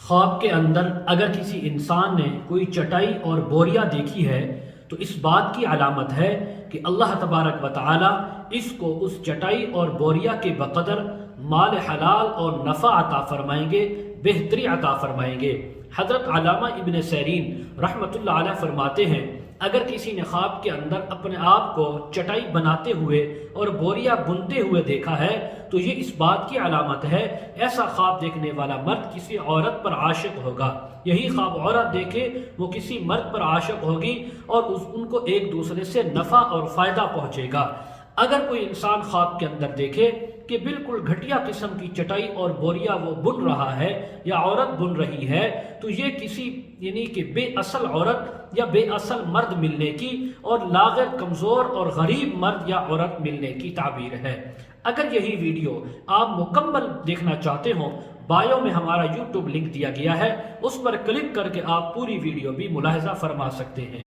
خواب کے اندر اگر کسی انسان نے کوئی چٹائی اور بوریا دیکھی ہے تو اس بات کی علامت ہے کہ اللہ تبارک و تعالی اس کو اس چٹائی اور بوریا کے بقدر مال حلال اور نفع عطا فرمائیں گے، بہتری عطا فرمائیں گے۔ حضرت علامہ ابن سیرین رحمۃ اللہ علیہ فرماتے ہیں، اگر کسی نے خواب کے اندر اپنے آپ کو چٹائی بناتے ہوئے اور بوریا بنتے ہوئے دیکھا ہے تو یہ اس بات کی علامت ہے ایسا خواب دیکھنے والا مرد کسی عورت پر عاشق ہوگا، یہی خواب عورت دیکھے وہ کسی مرد پر عاشق ہوگی اور ان کو ایک دوسرے سے نفع اور فائدہ پہنچے گا۔ اگر کوئی انسان خواب کے اندر دیکھے کہ بالکل گھٹیا قسم کی چٹائی اور بوریا وہ بن رہا ہے یا عورت بن رہی ہے تو یہ کسی یعنی کہ بے اصل عورت یا بے اصل مرد ملنے کی اور لاغر کمزور اور غریب مرد یا عورت ملنے کی تعبیر ہے۔ اگر یہی ویڈیو آپ مکمل دیکھنا چاہتے ہوں، بایو میں ہمارا یوٹیوب لنک دیا گیا ہے، اس پر کلک کر کے آپ پوری ویڈیو بھی ملاحظہ فرما سکتے ہیں۔